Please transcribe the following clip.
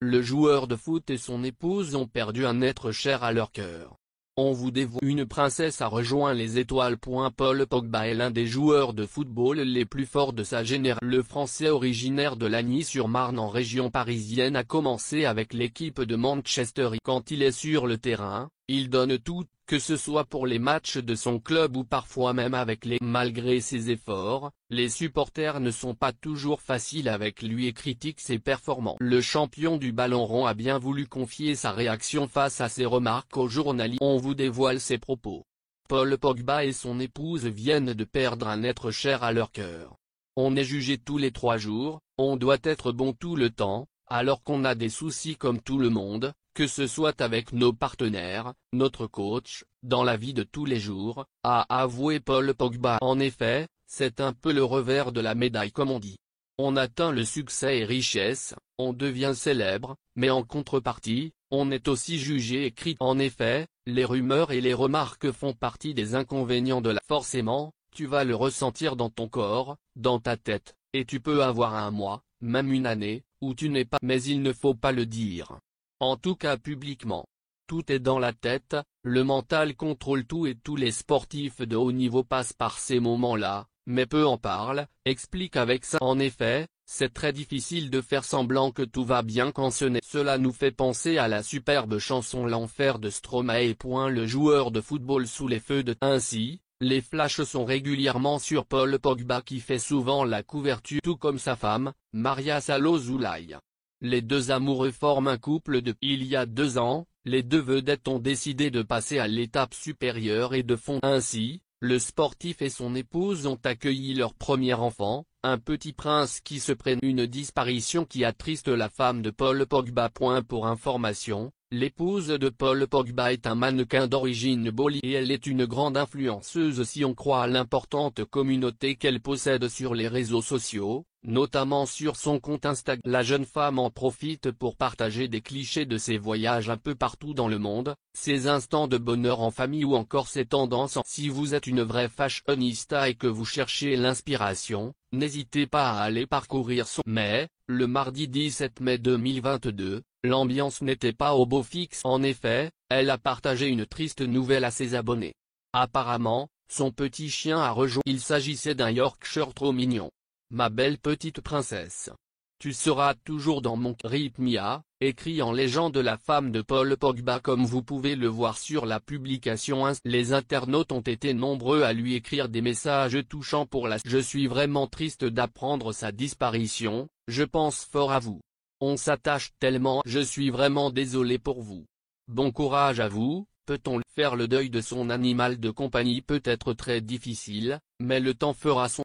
Le joueur de foot et son épouse ont perdu un être cher à leur cœur. On vous dévoile une princesse a rejoint les étoiles. Paul Pogba est l'un des joueurs de football les plus forts de sa génération. Le Français originaire de Lagny-sur-Marne en région parisienne a commencé avec l'équipe de Manchester. Quand il est sur le terrain, il donne tout, que ce soit pour les matchs de son club ou parfois même avec les. Malgré ses efforts, les supporters ne sont pas toujours faciles avec lui et critiquent ses performances. Le champion du ballon rond a bien voulu confier sa réaction face à ses remarques aux journalistes. On vous dévoile ses propos. Paul Pogba et son épouse viennent de perdre un être cher à leur cœur. On est jugé tous les 3 jours, on doit être bon tout le temps, alors qu'on a des soucis comme tout le monde, que ce soit avec nos partenaires, notre coach, dans la vie de tous les jours, a avoué Paul Pogba. En effet, c'est un peu le revers de la médaille comme on dit. On atteint le succès et richesse, on devient célèbre, mais en contrepartie, on est aussi jugé et critiqué. En effet, les rumeurs et les remarques font partie des inconvénients de la. Forcément, tu vas le ressentir dans ton corps, dans ta tête, et tu peux avoir un mois, même une année, où tu n'es pas. Mais il ne faut pas le dire. En tout cas publiquement. Tout est dans la tête, le mental contrôle tout et tous les sportifs de haut niveau passent par ces moments-là, mais peu en parlent, explique avec ça. En effet, c'est très difficile de faire semblant que tout va bien quand ce n'est. Cela nous fait penser à la superbe chanson L'Enfer de Stromae. Le joueur de football sous les feux de. Ainsi, les flashs sont régulièrement sur Paul Pogba qui fait souvent la couverture tout comme sa femme, Maria Salouzulaï. Les deux amoureux forment un couple de. Il y a 2 ans, les deux vedettes ont décidé de passer à l'étape supérieure et de fond. Ainsi, le sportif et son épouse ont accueilli leur premier enfant, un petit prince qui se prénomme. Une disparition qui attriste la femme de Paul Pogba. Pour information, l'épouse de Paul Pogba est un mannequin d'origine bolivienne et elle est une grande influenceuse si on croit à l'importante communauté qu'elle possède sur les réseaux sociaux, notamment sur son compte Instagram. La jeune femme en profite pour partager des clichés de ses voyages un peu partout dans le monde, ses instants de bonheur en famille ou encore ses tendances. Si vous êtes une vraie fashionista et que vous cherchez l'inspiration, n'hésitez pas à aller parcourir son. Mais, le mardi 17 mai 2022, l'ambiance n'était pas au beau fixe. En effet, elle a partagé une triste nouvelle à ses abonnés. Apparemment, son petit chien a rejoint. Il s'agissait d'un Yorkshire trop mignon. Ma belle petite princesse. Tu seras toujours dans mon rythmia, écrit en légende la femme de Paul Pogba comme vous pouvez le voir sur la publication. Les internautes ont été nombreux à lui écrire des messages touchants pour la. Je suis vraiment triste d'apprendre sa disparition, je pense fort à vous. On s'attache tellement. Je suis vraiment désolé pour vous. Bon courage à vous. Peut-on faire le deuil de son animal de compagnie peut être très difficile, mais le temps fera son.